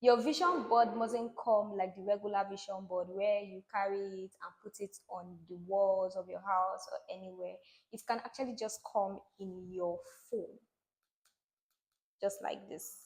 Your vision board mustn't come like the regular vision board where you carry it and put it on the walls of your house or anywhere. It can actually just come in your phone, just like this.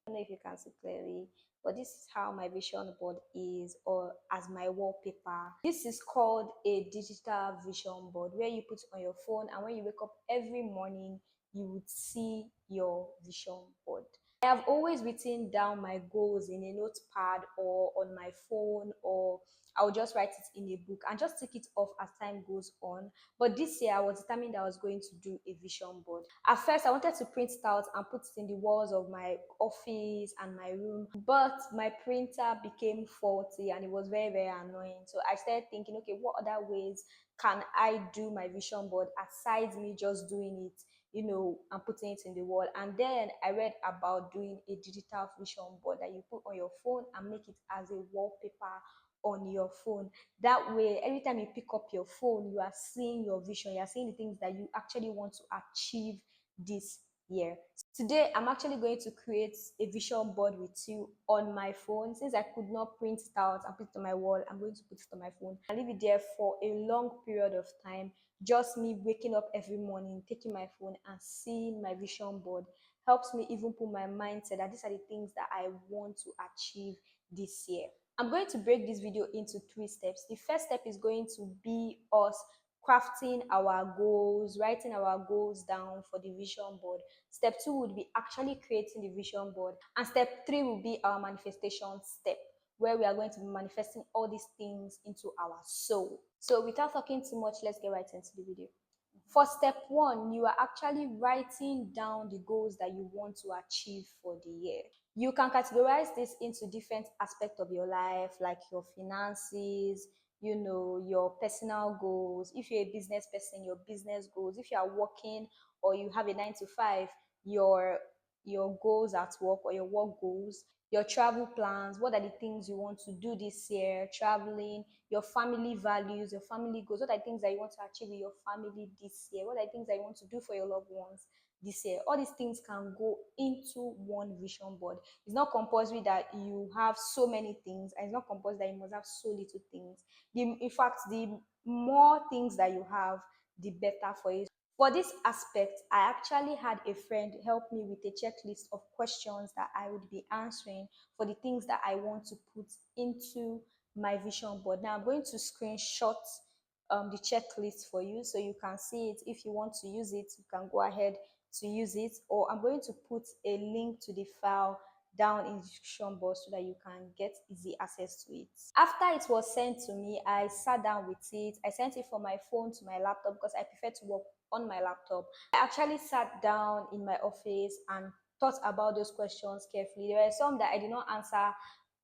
I don't know if you can see clearly, but this is how my vision board is, or as my wallpaper. This is called a digital vision board where you put on your phone, and when you wake up every morning, you would see your vision board. I have always written down my goals in a notepad or on my phone, or I'll just write it in a book and just take it off as time goes on. But this year I was determined that I was going to do a vision board. At first I wanted to print it out and put it in the walls of my office and my room, but my printer became faulty and it was very, very annoying. So I started thinking, okay, what other ways can I do my vision board aside me just doing it, and putting it in the wall? And then I read about doing a digital vision board that you put on your phone and make it as a wallpaper on your phone. That way, every time you pick up your phone, you are seeing your vision, you are seeing the things that you actually want to achieve this year. Today, I'm actually going to create a vision board with you on my phone. Since I could not print it out and put it on my wall, I'm going to put it on my phone and leave it there for a long period of time. Just me waking up every morning, taking my phone and seeing my vision board helps me even put my mindset that these are the things that I want to achieve this year. I'm going to break this video into 3 steps. The first step is going to be us crafting our goals, writing our goals down for the vision board. Step 2 would be actually creating the vision board. And step 3 will be our manifestation step, where we are going to be manifesting all these things into our soul. So without talking too much, let's get right into the video. For step 1, you are actually writing down the goals that you want to achieve for the year. You can categorize this into different aspects of your life, like your finances, your personal goals. If you're a business person, your business goals. If you are working or you have a 9 to 5, your goals at work or your work goals. Your travel plans, what are the things you want to do this year, traveling, your family values, your family goals, what are the things that you want to achieve with your family this year, what are the things that you want to do for your loved ones this year. All these things can go into one vision board. It's not compulsory that you have so many things, and it's not compulsory that you must have so little things. In fact, the more things that you have, the better for you. For this aspect, I actually had a friend help me with a checklist of questions that I would be answering for the things that I want to put into my vision board. Now I'm going to screenshot the checklist for you so you can see it. If you want to use it, you can go ahead to use it, or I'm going to put a link to the file down in the description box so that you can get easy access to it. After it was sent to me, I sat down with it. I sent it from my phone to my laptop because I prefer to work on my laptop. I actually sat down in my office and thought about those questions carefully. There were some that I did not answer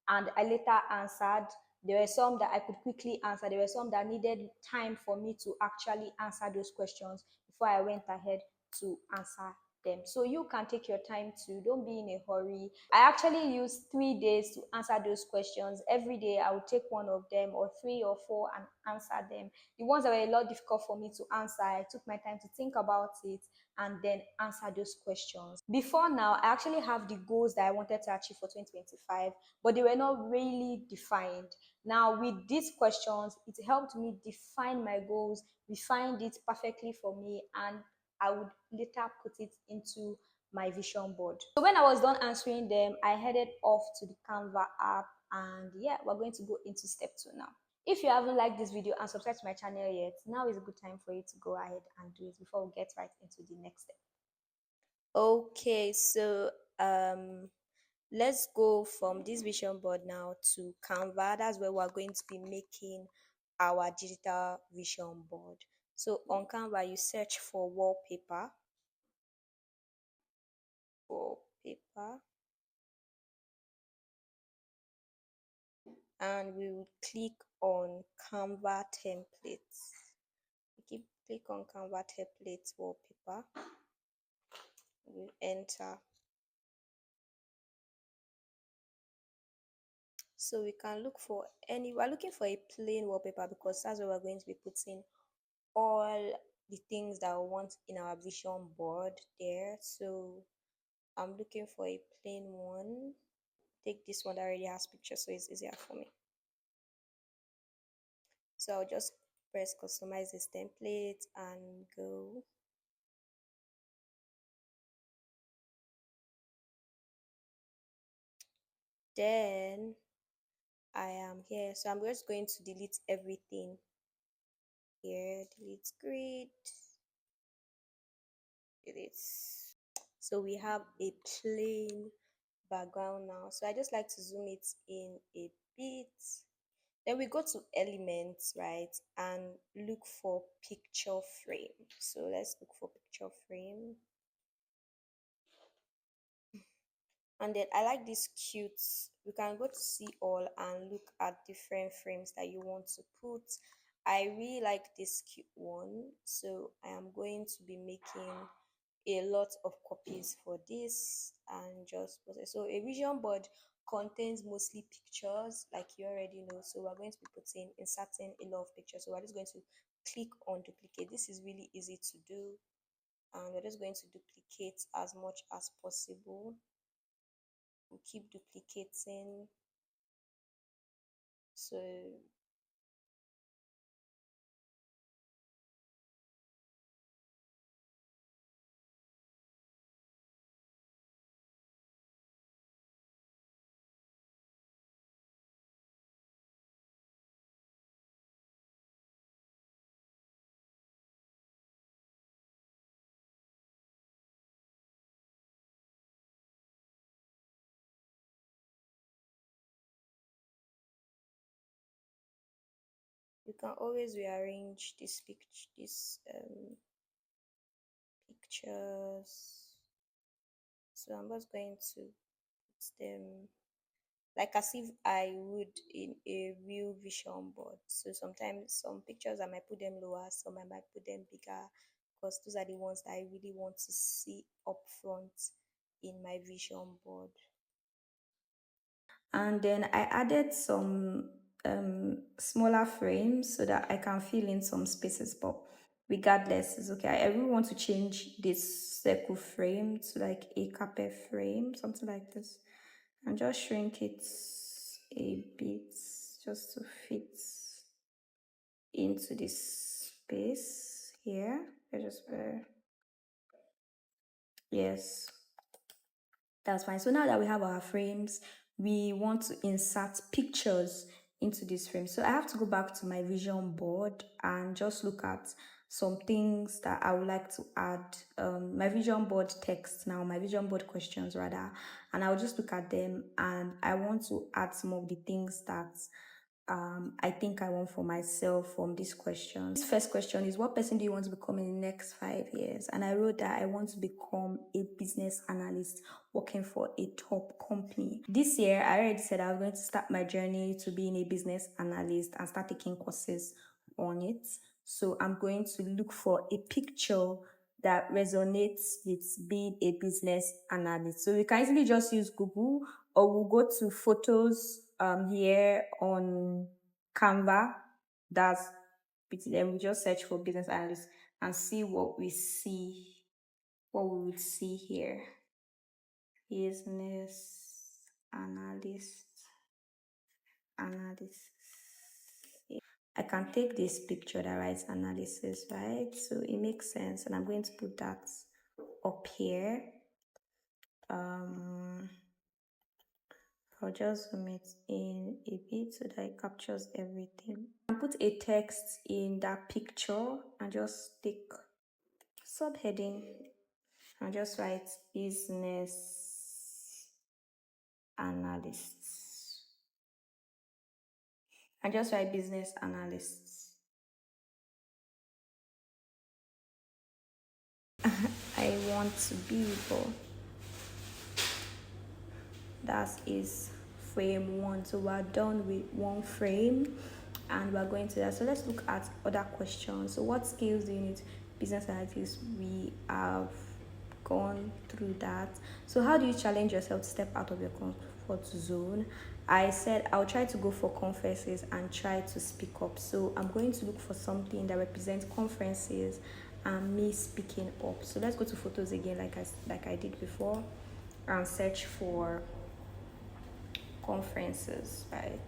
and I later answered. There were some that I could quickly answer. There were some that needed time for me to actually answer those questions before I went ahead to answer them. So you can take your time too. Don't be in a hurry. I actually used 3 days to answer those questions. Every day I would take one of them, or 3 or 4, and answer them. The ones that were a lot difficult for me to answer, I took my time to think about it and then answer those questions. Before now, I actually have the goals that I wanted to achieve for 2025, but they were not really defined. Now, with these questions, it helped me define my goals, refined it perfectly for me, and I would later put it into my vision board. So when I was done answering them, I headed off to the Canva app, and yeah, we're going to go into step 2 now. If you haven't liked this video and subscribed to my channel yet, now is a good time for you to go ahead and do it before we get right into the next step. Okay, so let's go from this vision board now to Canva. That's where we're going to be making our digital vision board. So on Canva, you search for wallpaper, and we will click on Canva templates. Click on Canva templates wallpaper. We'll enter. So we can look for we're looking for a plain wallpaper because that's where we're going to be putting all the things that we want in our vision board there. So I'm looking for a plain one. take this one that already has pictures so it's easier for me. So I'll just press customize this template and go. Then I am here. So I'm just going to delete everything here. Delete grid. Delete. So we have a plain background now. So I just like to zoom it in a bit. Then we go to elements, right, and look for picture frame. So let's look for picture frame. And then I like this cute. You can go to see all and look at different frames that you want to put. I really like this cute one, so I am going to be making a lot of copies for this and just put it. So a vision board contains mostly pictures, like you already know. So we're going to be inserting a lot of pictures. So we're just going to click on duplicate. This is really easy to do, and we're just going to duplicate as much as possible. We'll keep duplicating. So you can always rearrange pictures. So I'm just going to put them like as if I would in a real vision board. So sometimes some pictures I might put them lower, some I might put them bigger, because those are the ones that I really want to see up front in my vision board. And then I added some smaller frames so that I can fill in some spaces, but regardless, it's okay. I really want to change this circle frame to like a carpet frame, something like this, and just shrink it a bit just to fit into this space here. I just yes, that's fine. So now that we have our frames, we want to insert pictures into this frame. So I have to go back to my vision board and just look at some things that I would like to add. My vision board text now, my vision board questions rather, and I'll just look at them, and I want to add some of the things that I think I want for myself from this question. This first question is, what person do you want to become in the next 5 years? And I wrote that I want to become a business analyst working for a top company. This year, I already said I was going to start my journey to being a business analyst and start taking courses on it. So I'm going to look for a picture that resonates with being a business analyst. So we can easily just use Google, or we'll go to photos here on Canva. That's then we just search for business analyst and see what we see, what we would see here. Business analyst. I can take this picture that writes analysis, right? So it makes sense, and I'm going to put that up here. I'll just zoom it in a bit so that it captures everything. I put a text in that picture and just take subheading and just write business analysts. And just write business analysts. I want to be for that is frame 1. So we're done with one frame and we're going to that. So let's look at other questions. So what skills do you need? Business analytics, we have gone through that. So how do you challenge yourself to step out of your comfort zone? I said I'll try to go for conferences and try to speak up. So I'm going to look for something that represents conferences and me speaking up. So let's go to photos again, like I did before, and search for conferences, right?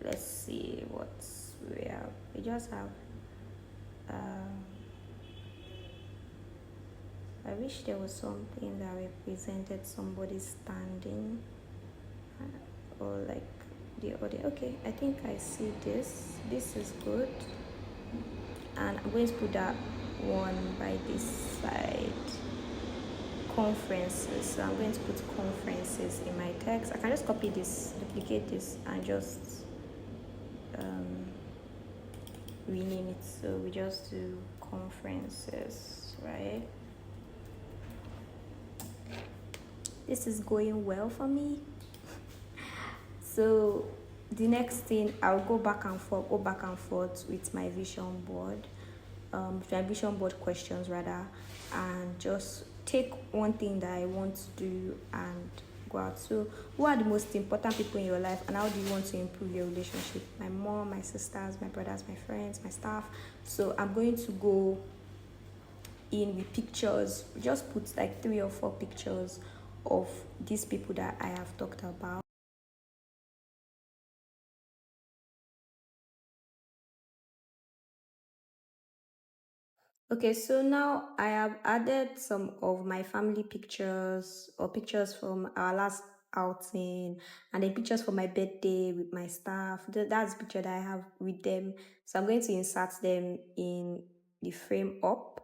Let's see what we have. We just have. Um, I wish there was something that represented somebody standing, or like the other. Okay, I think I see this. This is good, and I'm going to put that one by this side. Conferences. So I'm going to put conferences in my text. I can just copy this, duplicate this, and just um, rename it. So we just do conferences, right? This is going well for me. So the next thing, I'll go back and forth with my vision board, my vision board questions rather, and just take one thing that I want to do and go out. So who are the most important people in your life, and how do you want to improve your relationship? My mom, my sisters, my brothers, my friends, my staff. So I'm going to go in with pictures, just put like 3 or 4 pictures of these people that I have talked about. Okay, so now I have added some of my family pictures, or pictures from our last outing, and then pictures for my birthday with my staff. That's the picture that I have with them. So I'm going to insert them in the frame up.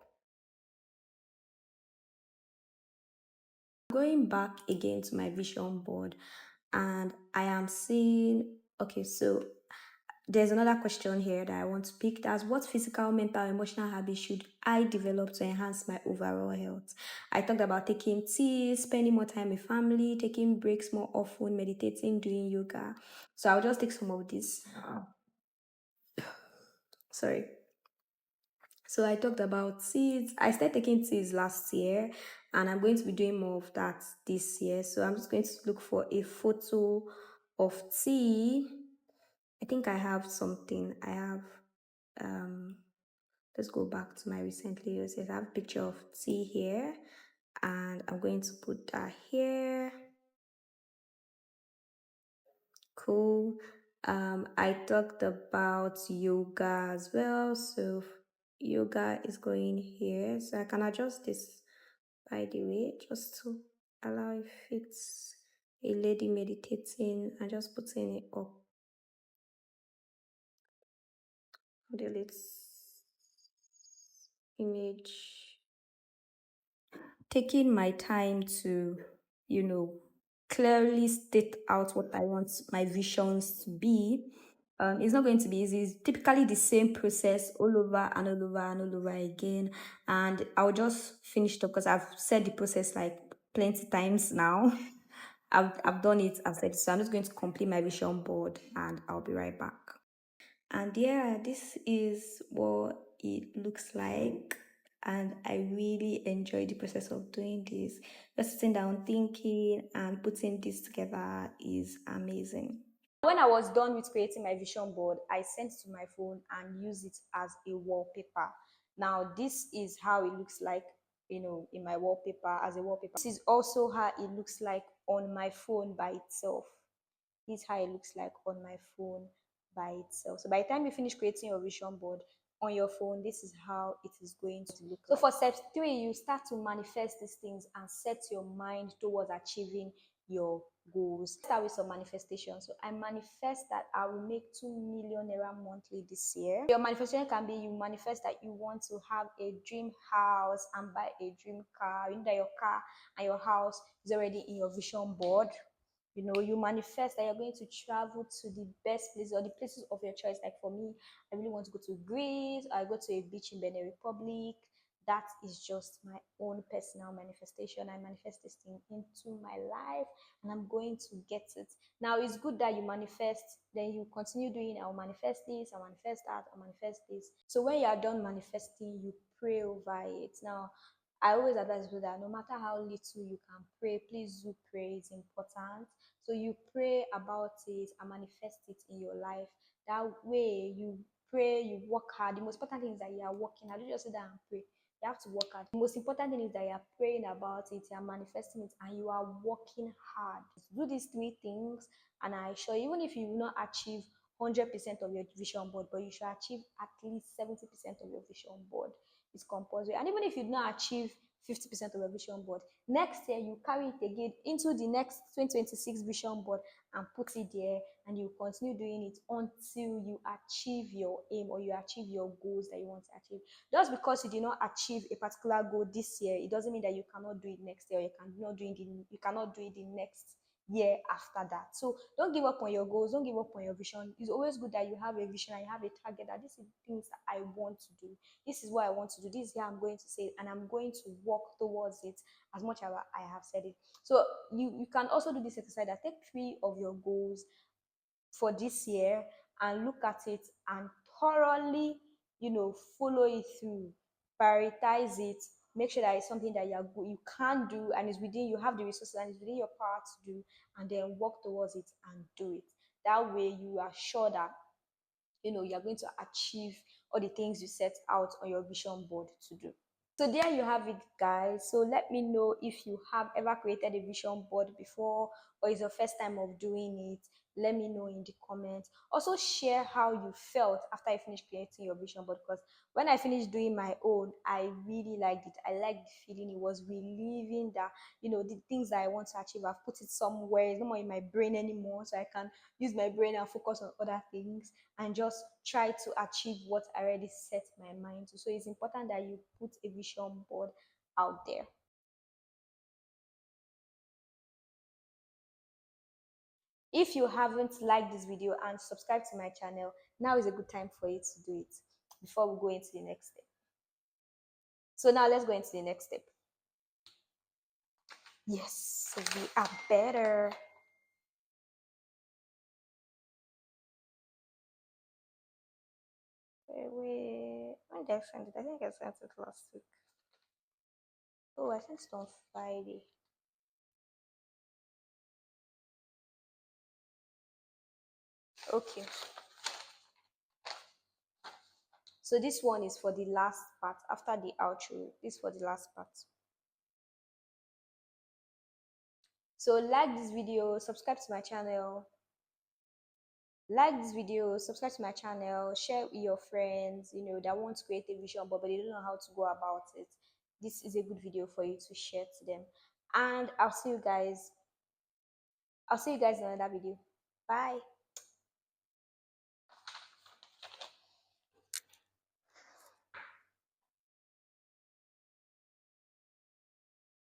Going back again to my vision board, and I am seeing, okay, so there's another question here that I want to pick. That's what physical, mental, emotional habits should I develop to enhance my overall health? I talked about taking tea, spending more time with family, taking breaks more often, meditating, doing yoga. So I'll just take some of this. Sorry. So I talked about seeds. I started taking teas last year, and I'm going to be doing more of that this year. So I'm just going to look for a photo of tea. I think I have something. I have um let's go back to my recently used. I have a picture of tea here, and I'm going to put that here. Cool. I talked about yoga as well. So yoga is going here. So I can adjust this, by the way, just to allow if it's a lady meditating and just putting it up. Delete image. Taking my time to, you know, clearly state out what I want my visions to be. It's not going to be easy. It's typically the same process all over and all over and all over again. And I'll just finish it up because I've said the process like plenty times now. I've done it, I've said it. So I'm just going to complete my vision board and I'll be right back. And yeah, this is what it looks like. And I really enjoy the process of doing this. Just sitting down thinking and putting this together is amazing. When I was done with creating my vision board, I sent it to my phone and used it as a wallpaper. Now, this is how it looks like, in my wallpaper as a wallpaper. This is also how it looks like on my phone by itself. This is how it looks like on my phone by itself. So by the time you finish creating your vision board on your phone, this is how it is going to look. So for step 3, you start to manifest these things and set your mind towards achieving your goals. Start with some manifestation. So I manifest that I will make 2 million naira monthly this year. Your manifestation can be, you manifest that you want to have a dream house and buy a dream car. You know that your car and your house is already in your vision board. You manifest that you're going to travel to the best places or the places of your choice. Like for me, I really want to go to Greece. I go to a beach in Benin Republic. That is just my own personal manifestation. I manifest this thing into my life and I'm going to get it. Now, it's good that you manifest, then you continue doing, I'll manifest this, I'll manifest that, I'll manifest this. So when you are done manifesting, you pray over it. Now, I always advise people that no matter how little you can pray, please do pray. It's important. So you pray about it and manifest it in your life. That way you pray, you work hard. The most important thing is that you are working hard. You just sit down and pray. You have to work hard. The most important thing is that you are praying about it, you are manifesting it, and you are working hard. Do these three things, and I assure you, even if you will not achieve 100% of your vision board, but you should achieve at least 70% of your vision board. It's compulsory. And even if you do not achieve 50% of your vision board, next year you carry it again into the next 2026 vision board and put it there, and you continue doing it until you achieve your aim or you achieve your goals that you want to achieve. Just because you did not achieve a particular goal this year, it doesn't mean that you cannot do it next year, or you cannot do it the next year after that. So don't give up on your goals, don't give up on your vision. It's always good that you have a vision and you have a target, that this is things that I want to do, this is what I want to do, this is how I'm going to say it, and I'm going to work towards it as much as I have said it. So you can also do this exercise, that take 3 of your goals for this year and look at it and thoroughly, follow it through, prioritize it, make sure that it's something that you can do and is within, you have the resources and it's within your power to do, and then work towards it and do it. That way you are sure that you're going to achieve all the things you set out on your vision board to do. So there you have it, guys. So let me know if you have ever created a vision board before, or it's your first time of doing it. Let me know in the comments. Also share how you felt after I finished creating your vision board, because when I finished doing my own, I really liked it. I liked the feeling. It was relieving that, the things that I want to achieve, I've put it somewhere. It's no more in my brain anymore, so I can use my brain and focus on other things and just try to achieve what I already set my mind to. So it's important that you put a vision board out there. If you haven't liked this video and subscribed to my channel, now is a good time for you to do it before we go into the next step. So now let's go into the next step. Yes, so we are better. Wait, when did I send it? I think I sent it last week. Oh, I sent it on Friday. Okay. So this one is for the last part after the outro. This is for the last part. So like this video, subscribe to my channel. Like this video, subscribe to my channel, share with your friends, that want to create a vision board but they don't know how to go about it. This is a good video for you to share to them. And I'll see you guys in another video. Bye.